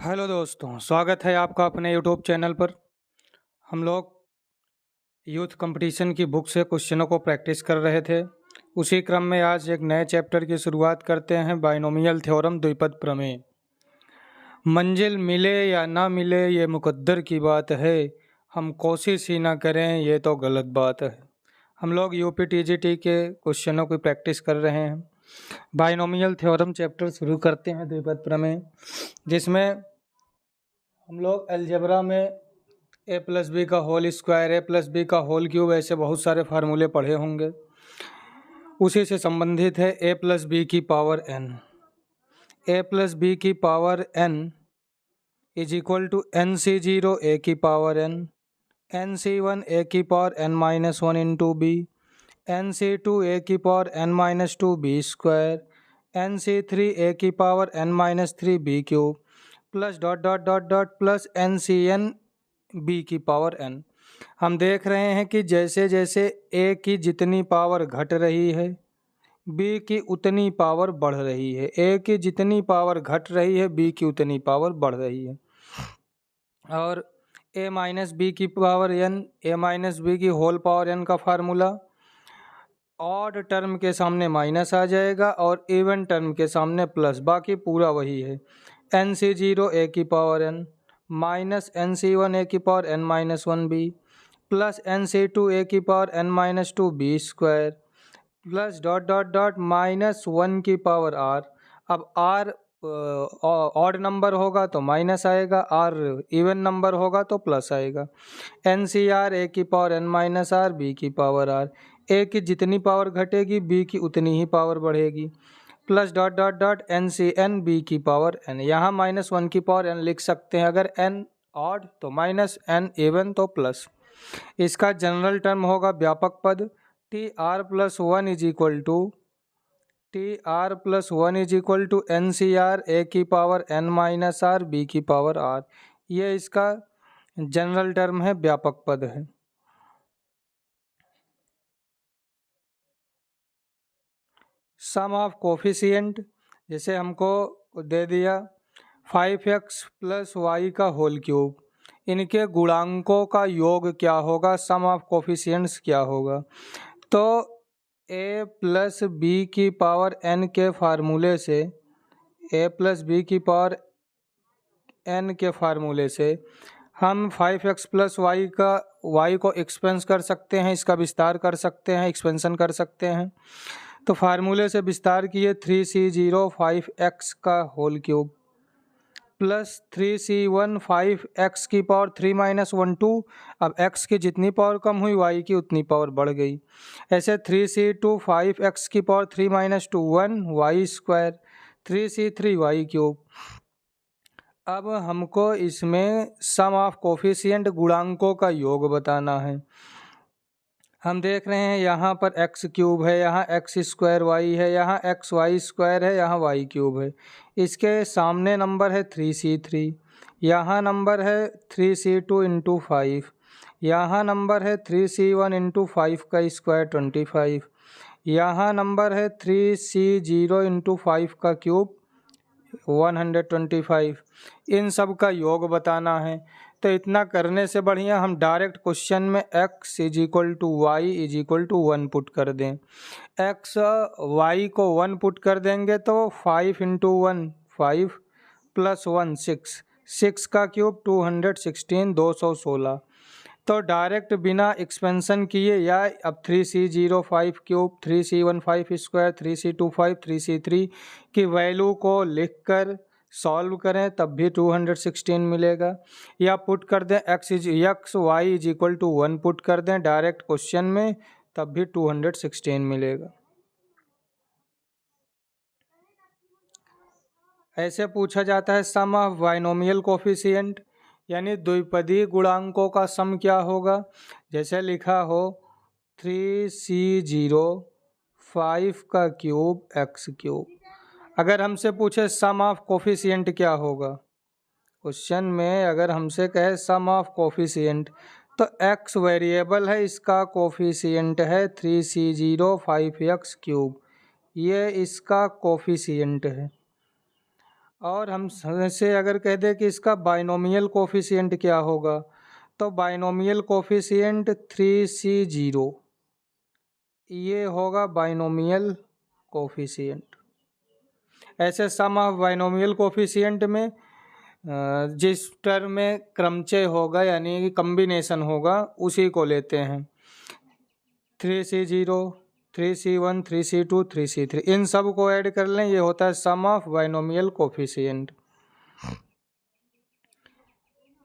Hello दोस्तों, स्वागत है आपका अपने यूट्यूब चैनल पर। हम लोग यूथ कंपटीशन की बुक से क्वेश्चनों को प्रैक्टिस कर रहे थे। उसी क्रम में आज एक नए चैप्टर की शुरुआत करते हैं, बाइनोमियल थ्योरम, द्विपद प्रमेय। मंजिल मिले या ना मिले ये मुकद्दर की बात है, हम कोशिश ही ना करें ये तो गलत बात है। हम लोग यूपीटीजीटी के क्वेश्चनों की प्रैक्टिस कर रहे हैं। बाइनोमियल थ्योरम चैप्टर शुरू करते हैं, द्विपद प्रमेय, जिसमें हम लोग अलजेब्रा में ए प्लस बी का होल स्क्वायर, ए प्लस बी का होल क्यूब, ऐसे बहुत सारे फार्मूले पढ़े होंगे। उसी से संबंधित है ए प्लस बी की power N. A plus B की power N is equal to N C zero A की power N C one A की power N minus one into B, N C two A की power N minus two B square, N C three A की power N minus three B cube, plus dot dot dot dot plus N C N B की power N. हम देख रहे हैं कि जैसे जैसे ए की जितनी पावर घट रही है, बी की उतनी पावर बढ़ रही है। ए की जितनी पावर घट रही है, बी की उतनी पावर बढ़ रही है। और ए माइनस बी की पावर एन, ए माइनस बी की होल पावर एन का फार्मूला, ऑड टर्म के सामने माइनस आ जाएगा और इवन टर्म के सामने प्लस, बाकी पूरा वही है। एन सी जीरो ए की power N minus N C one A की power N minus one B, plus N C two A की power N minus two B square, plus dot dot dot minus one की power R. अब R odd number होगा तो minus आएगा, are even number होगा तो plus आएगा। N C R ए की power N minus R B की पावर आर। ए की जितनी पावर घटेगी, बी की उतनी ही पावर बढ़ेगी। Plus dot dot dot N C N B की पावर एन। यहाँ माइनस वन की पावर एन लिख सकते हैं, अगर एन ऑड तो माइनस, एन इवन तो प्लस। इसका जनरल टर्म होगा व्यापक पद T R plus one is equal to N C R ए की power N minus R B की पावर आर। ये इसका जनरल टर्म है, व्यापक पद है। सम ऑफ कोफिशिएंट, जैसे हमको दे दिया 5x प्लस वाई का होल क्यूब, इनके गुणांकों का योग क्या होगा, सम ऑफ कोफिशिएंट्स क्या होगा। तो a प्लस बी की पावर n के फार्मूले से, a प्लस बी की पावर n के फार्मूले से हम 5x प्लस वाई का y को एक्सपेंस कर सकते हैं, इसका विस्तार कर सकते हैं, एक्सपेंशन कर सकते हैं। तो फार्मूले से विस्तार किए 3c05x का whole cube plus 3c1 5x की पावर 3 माइनस 1 2। अब x की जितनी पावर कम हुई, y की उतनी पावर बढ़ गई। ऐसे 3c2 5x की power 3 minus 2 1 y square, 3c3 y cube. अब हमको इसमें सम ऑफ कोफिशिएंट, गुणांकों का योग बताना है। हम देख रहे हैं यहाँ पर एक्स क्यूब है, यहाँ एक्स स्क्वायर वाई है, यहाँ एक्स वाई स्क्वायर है, यहाँ वाई क्यूब है। इसके सामने नंबर है 3c3, यहाँ नंबर है 3c2 इंटू 5, यहाँ नंबर है 3c1 इंटू 5 का स्क्वायर 25, यहाँ नंबर है 3c0 इंटू 5 का क्यूब 125। इन सब का योग बताना है। तो इतना करने से बढ़िया हम डायरेक्ट क्वेश्चन में x is equal to y is equal to 1 put कर दें। x y को 1 पुट कर देंगे तो 5 इंटू 1 5 प्लस 1 6, 6 का क्यूब 216 216। तो डायरेक्ट बिना एक्सपेंशन किए, या अब 3c05 cube 3c15 square 3c25 3c3 की वैल्यू को लिखकर सॉल्व करें तब भी 216 मिलेगा, या पुट कर दें x y is equal to 1 put कर दें डायरेक्ट क्वेश्चन में, तब भी 216 मिलेगा। ऐसे पूछा जाता है सम ऑफ बाइनोमियल कोफिशिएंट, यानी द्विपदीय गुणांकों का सम क्या होगा। जैसे लिखा हो 3c05 का क्यूब x क्यूब। अगर हमसे पूछे सम ऑफ कोफिशिएंट क्या होगा, क्वेश्चन में अगर हमसे कहे सम ऑफ कोफिशिएंट, तो x वेरिएबल है, इसका कोफिशिएंट है 3c05x क्यूब, ये इसका कोफिशिएंट है। और हम से अगर कह दें कि इसका बाइनोमियल कोफिशिएंट क्या होगा, तो बाइनोमियल कोफिशिएंट 3C0, ये होगा बाइनोमियल कोफिशिएंट। ऐसे सम ऑफ बाइनोमियल कोफिशिएंट में जिस टर्म में क्रमचय होगा यानी कि कम्बिनेशन होगा उसी को लेते हैं। 3C0, 3C1, 3C2, 3C3, इन सब को ऐड कर लें, ये होता है सम ऑफ बाइनोमियल कोफिशिएंट।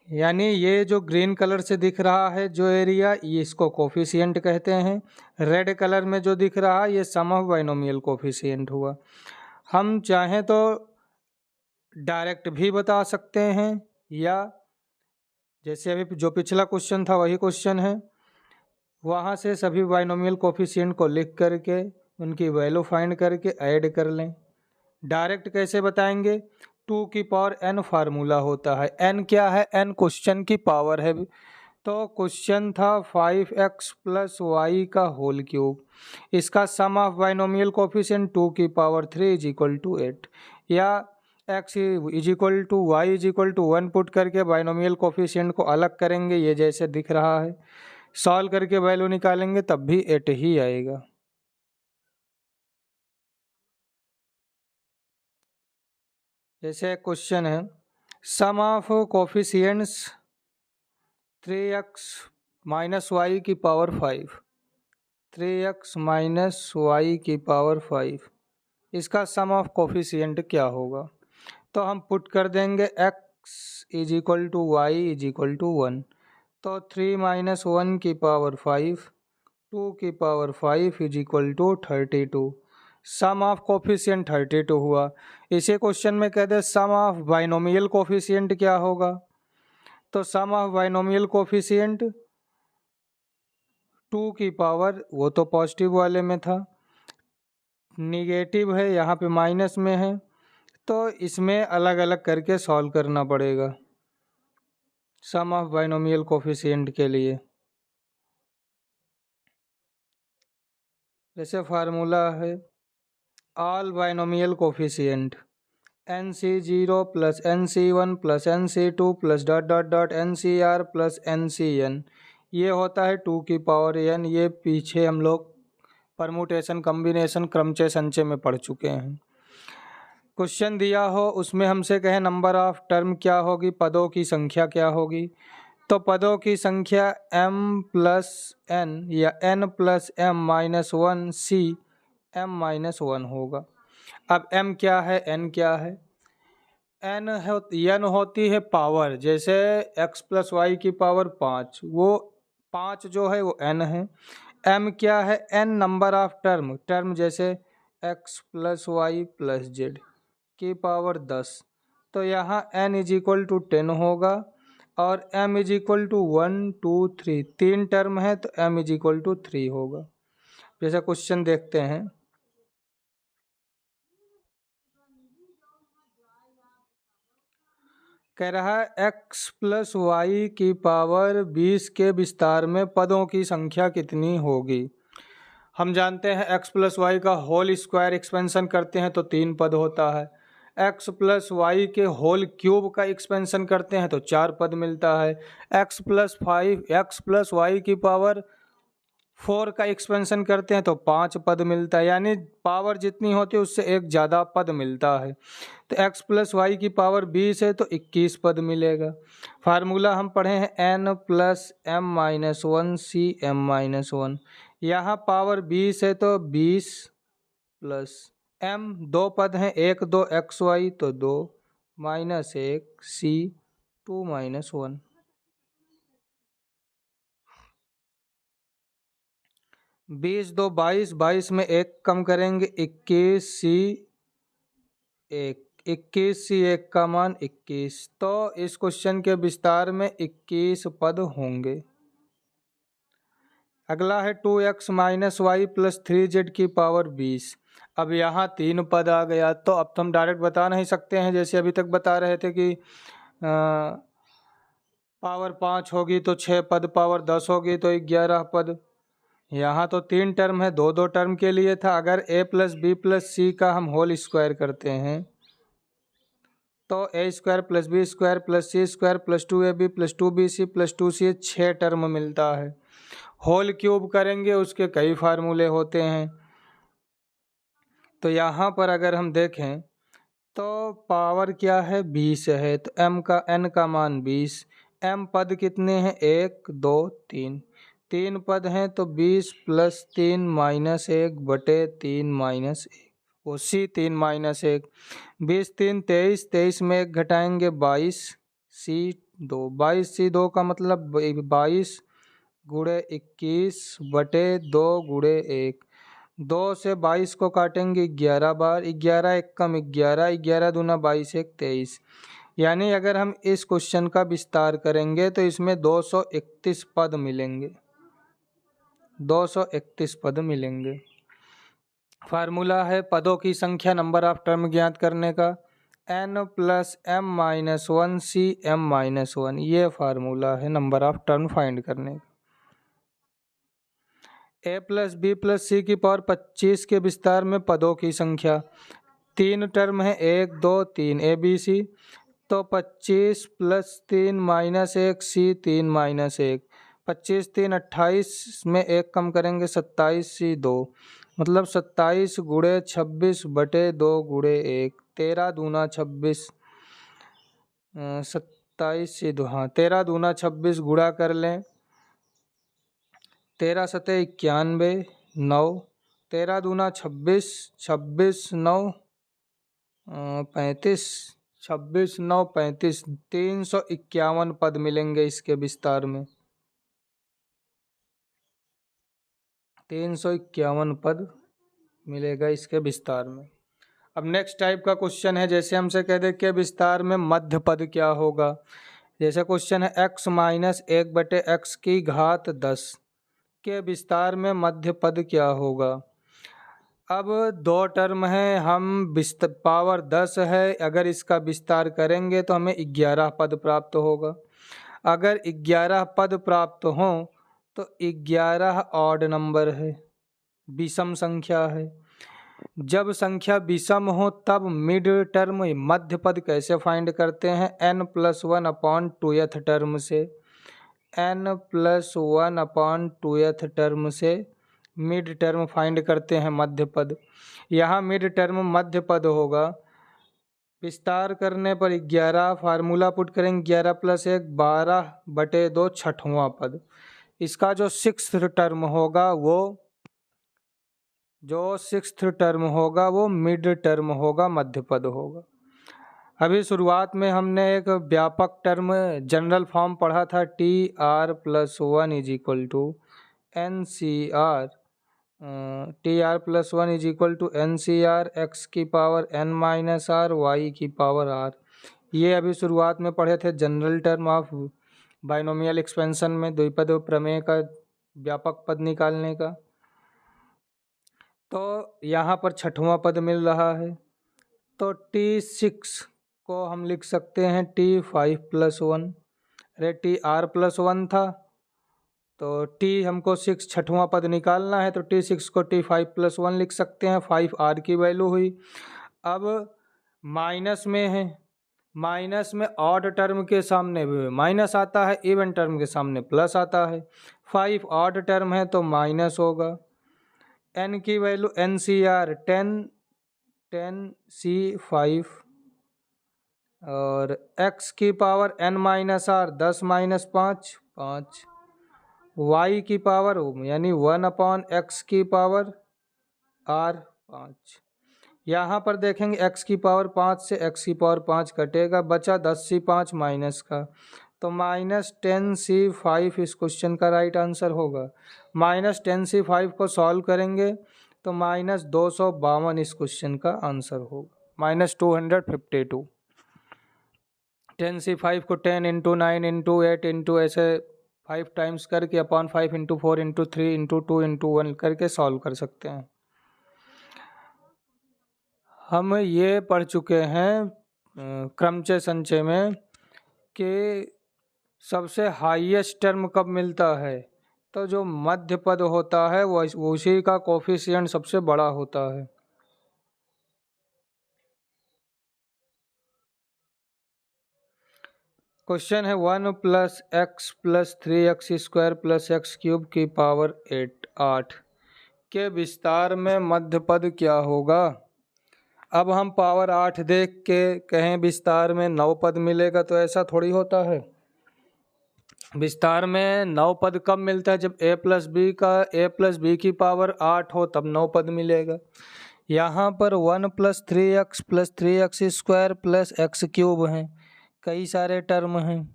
यानी ये जो ग्रीन कलर से दिख रहा है जो एरिया, ये इसको कोफिशिएंट कहते हैं। रेड कलर में जो दिख रहा है ये सम ऑफ बाइनोमियल कोफिशिएंट हुआ। हम चाहें तो डायरेक्ट भी बता सकते हैं, या जैसे अभी जो पिछला क्वेश्चन था वही क्वेश्चन है, वहाँ से सभी बाइनोमियल कोफिशिएंट को लिख करके उनकी वैल्यू फाइंड करके ऐड कर लें। डायरेक्ट कैसे बताएंगे? 2 की पावर n फार्मूला होता है। n क्या है? n क्वेश्चन की पावर है। तो क्वेश्चन था 5x प्लस वाई का होल क्यूब, इसका सम ऑफ बाइनोमियल कोफिशिएंट 2 की पावर 3 इज इक्वल टू 8, या x is equal to y is equal to 1 put करके बाइनोमियल कोफिशिएंट को अलग करेंगे, ये जैसे दिख रहा है, सॉल्व करके वैल्यू निकालेंगे तब भी 8 ही आएगा। जैसे क्वेश्चन है sum of coefficients 3x minus Y की पावर 5, 3x माइनस वाई की पावर 5, इसका सम ऑफ कोफिशिएंट क्या होगा? तो हम पुट कर देंगे x is equal to y is equal to 1, तो 3 माइनस 1 की पावर 5, 2 की power 5 is equal to 32, sum of coefficient 32 हुआ। इसी क्वेश्चन में कहते हैं सम ऑफ बाइनोमियल कोफिशिएंट क्या होगा, तो सम ऑफ बाइनोमियल कोफिशिएंट 2 की पावर, वो तो पॉजिटिव वाले में था, निगेटिव है यहाँ पे माइनस में है, तो इसमें अलग अलग करके सॉल्व करना पड़ेगा सम ऑफ बाइनोमियल कोफिशिएंट के लिए। जैसे फार्मूला है all binomial coefficient NC0 plus NC1 plus NC2 plus dot dot dot NCR plus NCN, ये होता है 2 की पावर n। ये पीछे हम लोग परमुटेशन कम्बिनेशन क्रमचय संचय में पढ़ चुके हैं। क्वेश्चन दिया हो उसमें हमसे कहे नंबर ऑफ टर्म क्या होगी, पदों की संख्या क्या होगी, तो पदों की संख्या m प्लस n या n plus m minus 1 c m minus 1 होगा। अब m क्या है, n क्या है? n होती है पावर, जैसे x प्लस वाई की पावर 5, वो 5 जो है वो n है। m क्या है? n नंबर ऑफ टर्म जैसे x plus y plus z की पावर 10, तो यहाँ n इज इक्वल टू 10 होगा, और m is equal to 1 2 3, 3 term है तो m इज इक्वल टू 3 होगा। जैसा क्वेश्चन देखते हैं, कह रहा है x प्लस वाई की पावर 20 के विस्तार में पदों की संख्या कितनी होगी। हम जानते हैं x प्लस वाई का होल स्क्वायर एक्सपेंशन करते हैं तो 3 पद होता है, x प्लस वाई के होल क्यूब का एक्सपेंशन करते हैं तो 4 पद मिलता है, x प्लस वाई की पावर 4 का एक्सपेंशन करते हैं तो 5 पद मिलता है, यानी पावर जितनी होती है उससे एक ज़्यादा पद मिलता है। तो x प्लस वाई की पावर 20 है तो 21 पद मिलेगा। फार्मूला हम पढ़े हैं n प्लस m माइनस 1 सी m माइनस 1, यहाँ पावर 20 है तो 20 प्लस m, 2 पद हैं, 1 2 एक्स वाई तो 2 माइनस 1 सी 2 माइनस 1, 20 2 22, 22 में 1 कम करेंगे 21 सी 1, 21 सी 1 का मान 21, तो इस क्वेश्चन के विस्तार में 21 पद होंगे। अगला है 2x minus Y plus 3z की पावर 20, अब यहाँ 3 पद आ गया, तो अब तो हम डायरेक्ट बता नहीं सकते हैं, जैसे अभी तक बता रहे थे कि पावर 5 होगी तो 6 पद, पावर 10 होगी तो 11 पद। यहाँ तो 3 टर्म है, 2 2 टर्म के लिए था। अगर a plus B plus C का हम होल स्क्वायर करते हैं तो A square plus B square plus C square plus 2ab plus 2bc plus 2c 6 term मिलता है। होल क्यूब करेंगे उसके कई फार्मूले होते हैं। तो यहाँ पर अगर हम देखें तो पावर क्या है 20 है, तो n का मान 20। m पद कितने हैं 1 2 3, 3 पद हैं तो 20 प्लस 3 माइनस 1 बटे 3 माइनस 1, वो c 3 माइनस 1, 20 3 23, 23 में 1 घटाएंगे 22 c 2, 22 c 2 का मतलब 22 गुणे 21 बटे 2 गुणे 1, 2 से 22 को काटेंगे 11 बार, 11 एक कम 11, 11 दूना 22 एक 23। यानी अगर हम इस क्वेश्चन का विस्तार करेंगे तो इसमें 231 पद मिलेंगे, 231 पद मिलेंगे। फार्मूला है पदों की संख्या नंबर ऑफ टर्म ज्ञात करने का, n plus m minus 1 c m minus 1, ये फार्मूला है नंबर ऑफ टर्म फाइंड करने का। a प्लस बी प्लस सी की पावर 25 के विस्तार में पदों की संख्या, 3 टर्म है 1 2 3 ए बी सी, तो 25 प्लस 3 माइनस 1 सी 3 माइनस 1, 25 3 28 में 1 कम करेंगे 27 सी 2, मतलब 27 गुणे 26 बटे 2 गुणे 1, 13 दूना 26, 27 सी 2, हाँ 13 दूना 26 गुणा कर लें, 13 सतह 91 9, 13 दूना 26, 26 9 35, 26 9 35, 351 पद मिलेंगे इसके विस्तार में, 351 पद मिलेगा इसके विस्तार में। अब नेक्स्ट टाइप का क्वेश्चन है, जैसे हमसे कह दे कि विस्तार में मध्य पद क्या होगा। जैसे क्वेश्चन है x माइनस 1 बटे x की घात 10 के विस्तार में मध्य पद क्या होगा। अब 2 टर्म है, हम पावर 10 है, अगर इसका विस्तार करेंगे तो हमें 11 पद प्राप्त होगा। अगर 11 पद प्राप्त हों तो 11 ऑड नंबर है, विषम संख्या है। जब संख्या विषम हो तब मिड टर्म मध्य पद कैसे फाइंड करते हैं, n plus 1 upon 2th term से, n plus 1 upon 2th term से मिड टर्म फाइंड करते हैं मध्य पद। यहाँ मिड टर्म मध्य पद होगा, विस्तार करने पर 11, फार्मूला पुट करेंगे 11 प्लस 1 12 बटे 2 छठवां पद। इसका जो सिक्स्थ टर्म होगा वो मिड टर्म होगा, मध्य पद होगा। अभी शुरुआत में हमने एक व्यापक टर्म जनरल फॉर्म पढ़ा था, T R plus 1 is equal to N C R, T R plus 1 is equal to N C R X की power N minus R Y की पावर आर। ये अभी शुरुआत में पढ़े थे general term of binomial expansion में, द्विपद प्रमेय का व्यापक पद निकालने का। तो यहाँ पर छठवां पद मिल रहा है, तो T6 को हम लिख सकते हैं T5 प्लस 1, अरे TR प्लस 1 था तो T हमको 6 छठवां पद निकालना है, तो T6 को T5 प्लस 1 लिख सकते हैं, 5R की वैल्यू हुई। अब माइनस में है, माइनस में ऑड टर्म के सामने माइनस आता है, इवन टर्म के सामने प्लस आता है। 5 ऑड टर्म है तो माइनस होगा। n की वैल्यू NCR 10 C5 और x की power n minus r 10 minus 5 5, y की पावर यानी 1 अपॉन x की पावर r 5। यहाँ पर देखेंगे x की पावर 5 से x की पावर 5 कटेगा, बचा 10C5 माइनस का, तो माइनस 10C5 इस क्वेश्चन का राइट आंसर होगा। माइनस 10C5 को सॉल्व करेंगे तो माइनस 252 इस क्वेश्चन का आंसर होगा, माइनस 252। 10C5 को 10 इंटू 9 इंटू 8 इंटू ऐसे 5 टाइम्स करके upon 5 into 4 into 3 into 2 into 1 करके सॉल्व कर सकते हैं। हम ये पढ़ चुके हैं क्रमचय संचय में कि सबसे हाईएस्ट टर्म कब मिलता है, तो जो मध्य पद होता है वो उसी का कोफिशिएंट सबसे बड़ा होता है। क्वेश्चन है 1+x+3x² + x³ (8) के विस्तार में मध्य पद क्या होगा। अब हम पावर 8 देख के कहें विस्तार में 9 पद मिलेगा, तो ऐसा थोड़ी होता है। विस्तार में 9 पद कब मिलता है, जब a+b हो तब 9 पद मिलेगा। यहाँ पर 1+3x+3x² x³ हैं, कई सारे टर्म हैं,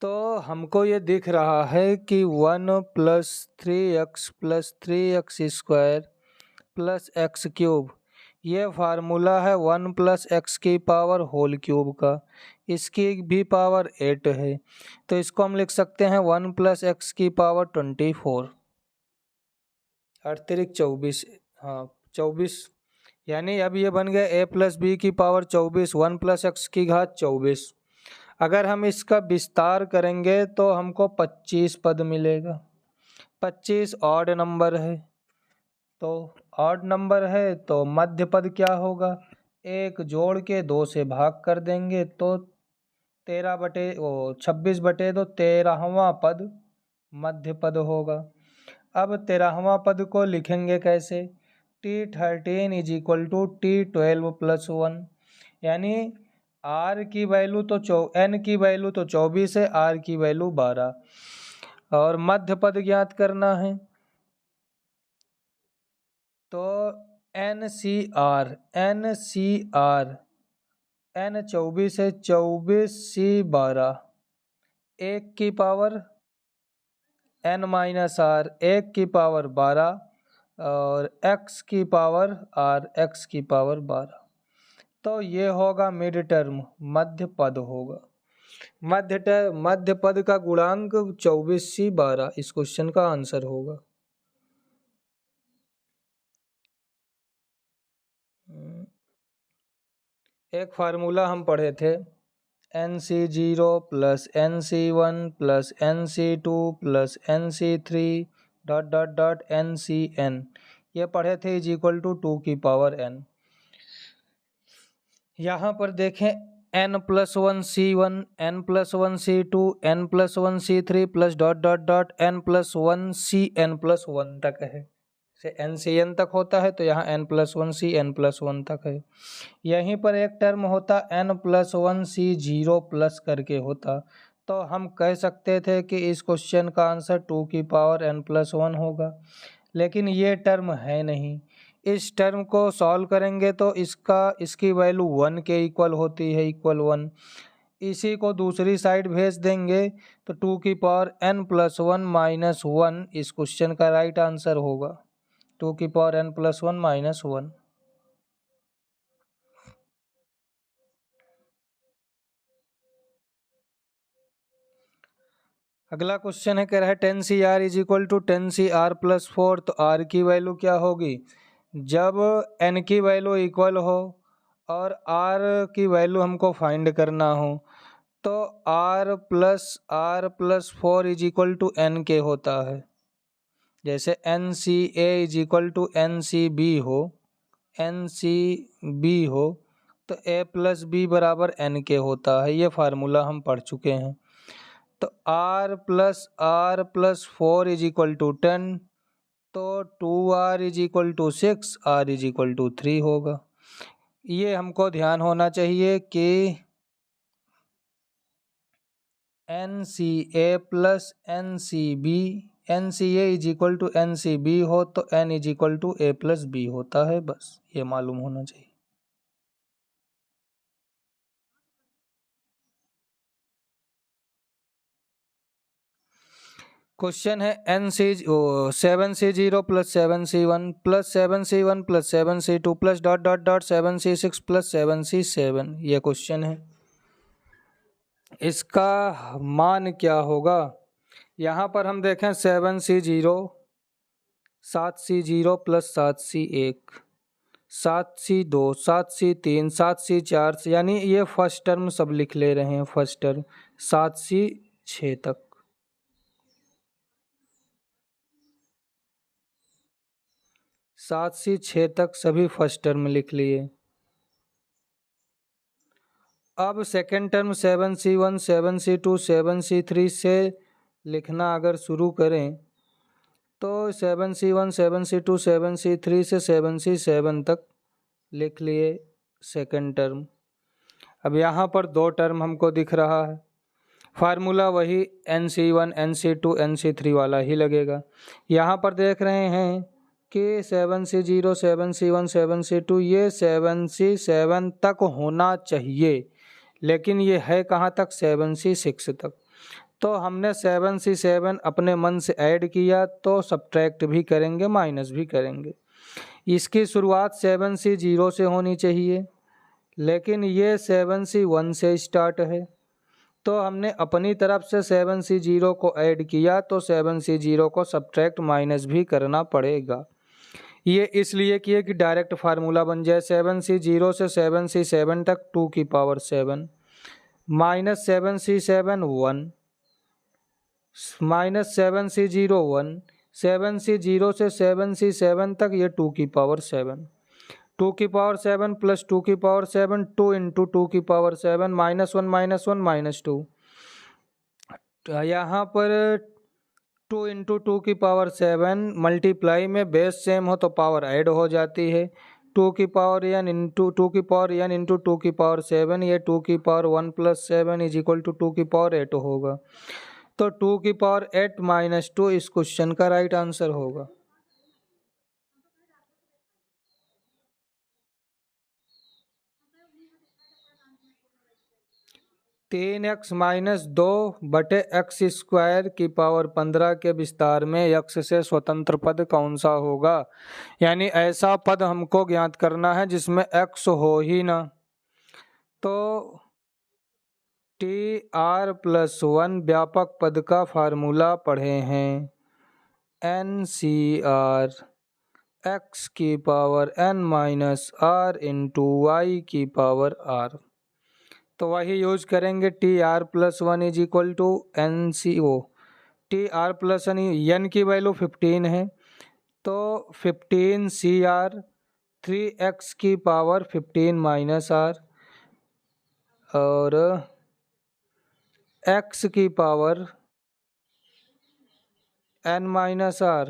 तो हमको ये दिख रहा है कि 1+3x+3x² x³ ये फार्मूला है 1+x³ का, इसकी भी पावर 8 है, तो इसको हम लिख सकते हैं 1+x⁴ अतिरिक्त 24। हाँ 24, यानी अब ये बन गया a+b⁴ 1+x⁴ अगर हम इसका विस्तार करेंगे तो हमको 25 पद मिलेगा। 25 ऑड नंबर है, तो ऑड नंबर है तो मध्य पद क्या होगा, एक जोड़ के 2 से भाग कर देंगे तो 26/2 13वां पद मध्य पद होगा। अब 13वां पद को लिखेंगे कैसे, T13 = T12 + 1, यानी r की वैल्यू तो n की वैल्यू तो 24 है, r की वैल्यू 12, और मध्य पद ज्ञात करना है, तो NCR n 24 है, 24C 12, 1 की पावर n - r 1 की पावर 12 और x की पावर r x की पावर 12, तो ये होगा मिड टर्म, मध्य पद होगा। मध्य पद का गुणांक 24C 12 इस क्वेश्चन का आंसर होगा। एक फार्मूला हम पढ़े थे, NC0 + NC1 + NC2 + NC3 ... NCN ये पढ़े थे = 2n। यहाँ पर देखें n+1 C1 n+1 C2 n+1 C3 .. n+1 CN+1 तक है, से NCN तक होता है, तो यहाँ n+1 CN+1 तक है। यहीं पर एक टर्म होता n+1 C0+ करके होता, तो हम कह सकते थे कि इस क्वेश्चन का आंसर 2n+1 होगा, लेकिन ये टर्म है नहीं। इस टर्म को सॉल्व करेंगे तो इसकी वैल्यू 1 के इक्वल होती है, =1। इसी को दूसरी साइड भेज देंगे तो 2n+1 - 1 इस क्वेश्चन का राइट आंसर होगा, 2n+1 - 1। अगला क्वेश्चन है, कह रहा है 10CR = 10CR+4, तो r की वैल्यू क्या होगी, जब n की वैल्यू इक्वल हो और r की वैल्यू हमको फाइंड करना हो, तो r+r+4 = n के होता है। जैसे NCA = NCB हो तो a+b = n के होता है, ये फार्मूला हम पढ़ चुके हैं। तो r+r+4 = 10, तो 2r = 6, r = 3 होगा। ये हमको ध्यान होना चाहिए कि NCA + NCB NCA = NCB हो तो n = a+b होता है, बस ये मालूम होना चाहिए। क्वेश्चन है 7C0 + 7C1 + 7C1 + 7C2 .. 7C6 + 7C7 ये क्वेश्चन है। इसका मान क्या होगा, यहाँ पर हम देखें 7C0 7C0 + 7C1 7C2 7C3 7C4, यानी ये फर्स्ट टर्म सब लिख ले रहे हैं, फर्स्ट टर्म 7C6 तक। 7C6 तक सभी फर्स्ट टर्म लिख लिए। अब second term 7C1 7C2 7C3 से लिखना अगर शुरू करें तो 7C1 7C2 7C3 से 7C7 तक लिख लिए सेकेंड टर्म। अब यहाँ पर दो टर्म हमको दिख रहा है, फार्मूला वही NC1 NC2 NC3 वाला ही लगेगा। यहाँ पर देख रहे हैं कि 7C0 7C1 7C2 ये 7C7 तक होना चाहिए, लेकिन ये है कहाँ तक, 7C6 तक। तो हमने 7C7 अपने मन से ऐड किया तो सब्ट्रैक्ट भी करेंगे माइनस भी करेंगे। इसकी शुरुआत 7C0 से होनी चाहिए, लेकिन ये 7C1 से स्टार्ट है, तो हमने अपनी तरफ से 7C0 को ऐड किया तो 7C0 को सब्ट्रैक्ट माइनस भी करना पड़ेगा। ये इसलिए किए कि डायरेक्ट फार्मूला बन जाए। 7C0 से 7C7 तक 2 की power 7 minus 7C7 1 minus 7C0 1 7C0 से 7C7 तक ये 2 की पावर 7 2 की पावर 7 प्लस 2 की पावर 7 2 इंटू 2 की पावर 7 -1 -2। यहाँ पर 2 इंटू 2 की पावर 7 मल्टीप्लाई में बेस सेम हो तो पावर ऐड हो जाती है। 2 की पावर n इंटू 2 की पावर n इंटू 2 की पावर 7, ये 2 की पावर 1 + 7 इज इक्वल टू 2 की पावर 8 होगा। तो 2 की पावर 8 - 2 इस क्वेश्चन का राइट आंसर होगा। तीन एक्स - 2 बटे एक्स स्क्वायर की पावर 15 के विस्तार में x से स्वतंत्र पद कौन सा होगा। यानी ऐसा पद हमको ज्ञात करना है जिसमें x हो ही ना। तो TR+1 व्यापक पद का फार्मूला पढ़े हैं, NCR x की power n - r into y की पावर r। तो वही यूज करेंगे। TR+1 is equal to NCO। TR+1 n की वैल्यू 15 है, तो 15CR 3x की पावर 15 - r और x की power n - r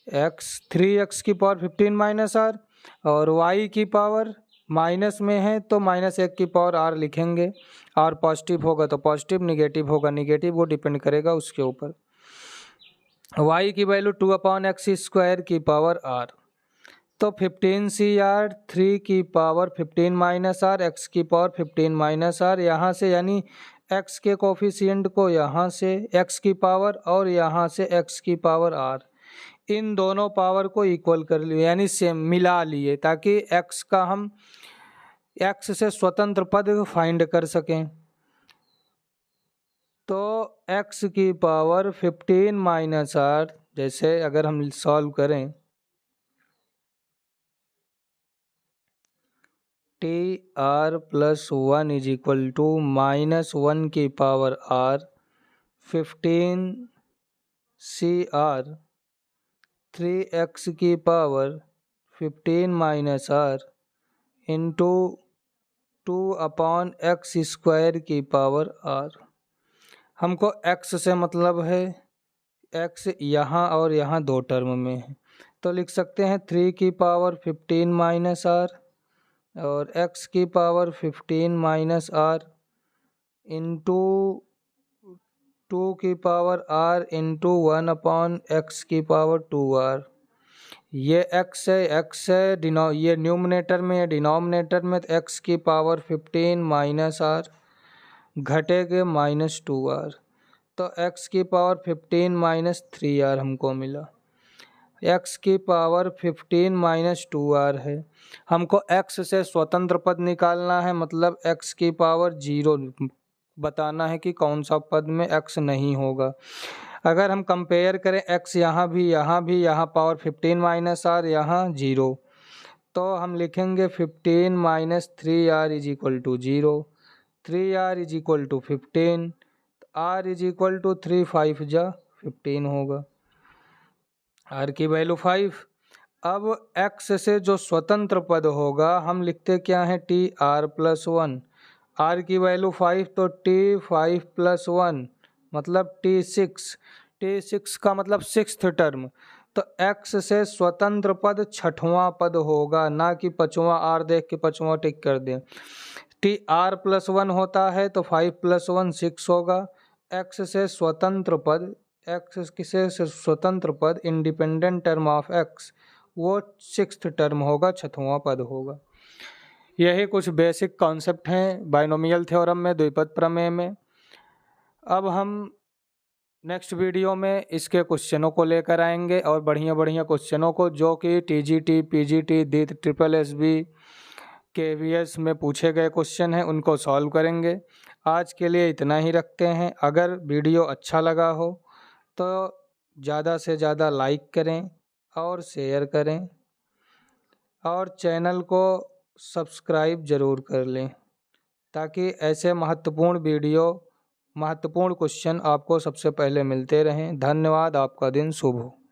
x 3x की पावर 15 - r और y की पावर माइनस में है तो -1 की पावर r लिखेंगे, और पॉजिटिव होगा तो पॉजिटिव, निगेटिव होगा निगेटिव, वो डिपेंड करेगा उसके ऊपर। y की वैल्यू 2/x² की पावर r, तो 15CR 3 की पावर 15 - r x की पावर 15 - r यहाँ से, यानी x के कोफिशिएंट को यहाँ से x की पावर और यहाँ से x की पावर r, इन दोनों पावर को इक्वल कर लिए, यानी सेम मिला लिए, ताकि x का हम x से स्वतंत्र पद फाइंड कर सकें। तो x की पावर 15 - r, जैसे अगर हम सॉल्व करें TR+1 इज इक्वल टू -1 की पावर r 15CR 3x की पावर 15 - r इंटू 2/x² की पावर r। हमको x से मतलब है, x यहाँ और यहाँ दो टर्म में है, तो लिख सकते हैं 3 की पावर 15 - r और x की पावर 15 - r इंटू 2 की पावर r इंटू 1/x की पावर 2r। ये x है ये न्यूमरेटर में, ये डिनोमिनेटर में, तो x की पावर 15 - r घटेगे -2r, तो x की पावर 15 - 3r हमको मिला। x की पावर 15 - 2r है। हमको x से स्वतंत्र पद निकालना है, मतलब x की पावर 0 बताना है कि कौन सा पद में x नहीं होगा। अगर हम कंपेयर करें x यहाँ भी यहाँ पावर 15 - r यहाँ 0, तो हम लिखेंगे 15 - 3r is equal to 0, 3r is equal to 15, r is equal to 3 5 जा 15 होगा, r की वैल्यू 5। अब x से जो स्वतंत्र पद होगा हम लिखते क्या है TR+1, आर की वैल्यू 5 तो टी 5 + 1 मतलब T6 का मतलब सिक्स्थ टर्म। तो x से स्वतंत्र पद छठवां पद होगा, ना कि पांचवां। आर देख के पांचवां टिक कर दें। टी आर + 1 होता है तो 5 + 1 6 होगा। x से स्वतंत्र पद इंडिपेंडेंट टर्म ऑफ x वो सिक्स्थ टर्म होगा, छठवां पद होगा। यही कुछ बेसिक कॉन्सेप्ट हैं बाइनोमियल थ्योरम में, द्विपद प्रमेय में। अब हम नेक्स्ट वीडियो में इसके क्वेश्चनों को लेकर आएंगे और बढ़िया बढ़िया क्वेश्चनों को, जो कि TGT, PGT, DIT, SSB, KVS में पूछे गए क्वेश्चन हैं, उनको सॉल्व करेंगे। आज के लिए इतना ही रखते हैं। अगर वीडियो अच्छा लगा हो तो ज़्यादा से ज़्यादा लाइक करें और शेयर करें और चैनल को सब्सक्राइब ज़रूर कर लें, ताकि ऐसे महत्वपूर्ण क्वेश्चन आपको सबसे पहले मिलते रहें। धन्यवाद। आपका दिन शुभ हो।